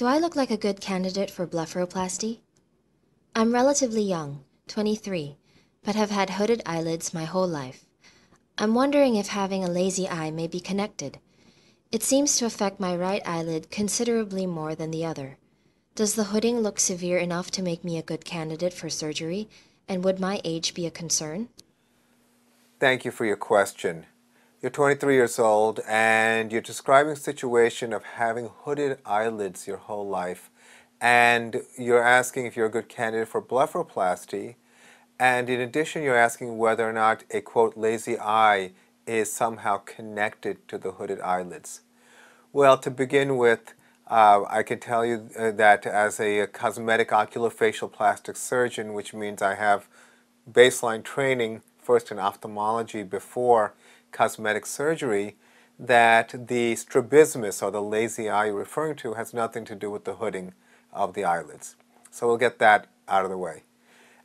Do I look like a good candidate for blepharoplasty? I'm relatively young, 23, but have had hooded eyelids my whole life. I'm wondering if having a lazy eye may be connected. It seems to affect my right eyelid considerably more than the other. Does the hooding look severe enough to make me a good candidate for surgery, and would my age be a concern? Thank you for your question. You're 23 years old and you're describing a situation of having hooded eyelids your whole life, and you're asking if you're a good candidate for blepharoplasty, and in addition you're asking whether or not a quote lazy eye is somehow connected to the hooded eyelids. Well, to begin with, I can tell you that as a cosmetic oculofacial plastic surgeon, which means I have baseline training first in ophthalmology before cosmetic surgery, that the strabismus, or the lazy eye you're referring to, has nothing to do with the hooding of the eyelids. So we'll get that out of the way.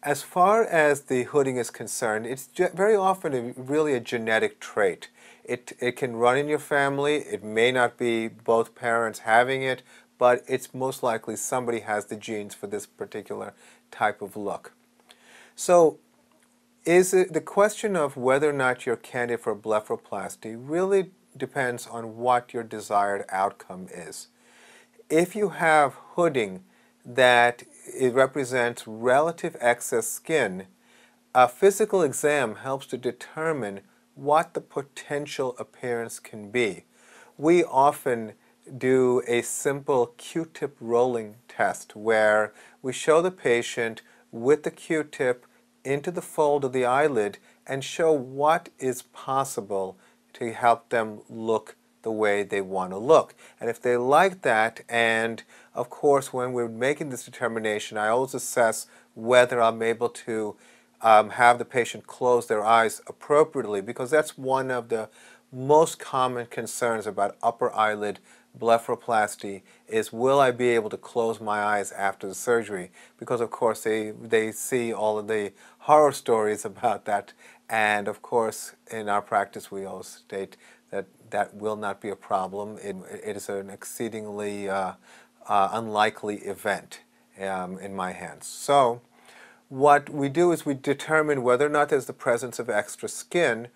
As far as the hooding is concerned, it's very often really a genetic trait. It can run in your family. It may not be both parents having it, but it's most likely somebody has the genes for this particular type of look. So the question of whether or not you're a candidate for blepharoplasty really depends on what your desired outcome is. If you have hooding that it represents relative excess skin, a physical exam helps to determine what the potential appearance can be. We often do a simple Q-tip rolling test where we show the patient with the Q-tip into the fold of the eyelid and show what is possible to help them look the way they want to look. And if they like that, and of course when we're making this determination, I always assess whether I'm able to have the patient close their eyes appropriately, because that's one of the most common concerns about upper eyelid blepharoplasty is, will I be able to close my eyes after the surgery? Because of course they see all of the horror stories about that, and of course in our practice we always state that that will not be a problem. It is an exceedingly unlikely event in my hands. So what we do is we determine whether or not there's the presence of extra skin,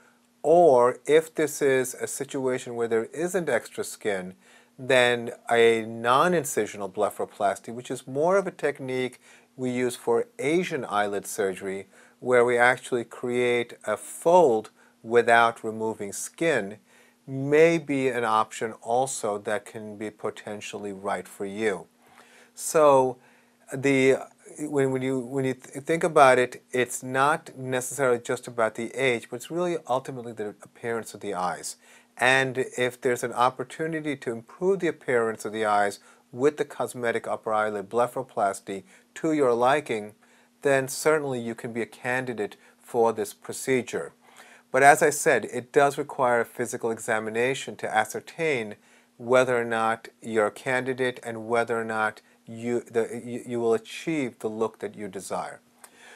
or if this is a situation where there isn't extra skin, then a non-incisional blepharoplasty, which is more of a technique we use for Asian eyelid surgery, where we actually create a fold without removing skin, may be an option also that can be potentially right for you. So when you think about it, it's not necessarily just about the age, but it's really ultimately the appearance of the eyes. And if there's an opportunity to improve the appearance of the eyes with the cosmetic upper eyelid blepharoplasty to your liking, then certainly you can be a candidate for this procedure. But as I said, it does require a physical examination to ascertain whether or not you're a candidate and whether or not you will achieve the look that you desire.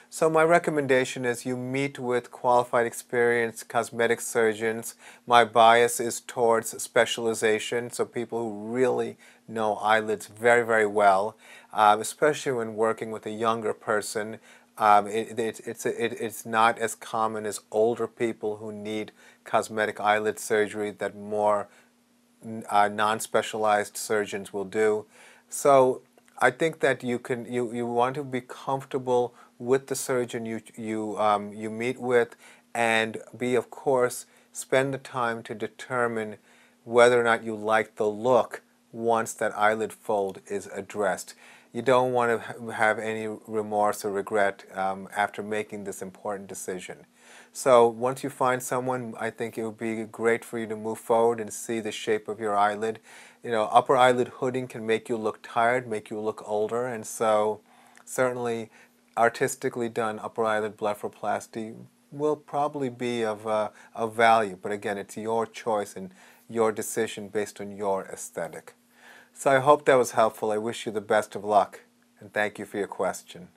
So my recommendation is you meet with qualified, experienced cosmetic surgeons. My bias is towards specialization, so people who really know eyelids very, very well, especially when working with a younger person. It's not as common as older people who need cosmetic eyelid surgery that more non-specialized surgeons will do. So I think that you want to be comfortable with the surgeon you meet with, and of course spend the time to determine whether or not you like the look once that eyelid fold is addressed. You don't want to have any remorse or regret after making this important decision. So once you find someone, I think it would be great for you to move forward and see the shape of your eyelid. You know, upper eyelid hooding can make you look tired, make you look older, and so certainly artistically done upper eyelid blepharoplasty will probably be of value. But again, it's your choice and your decision based on your aesthetic. So I hope that was helpful. I wish you the best of luck, and thank you for your question.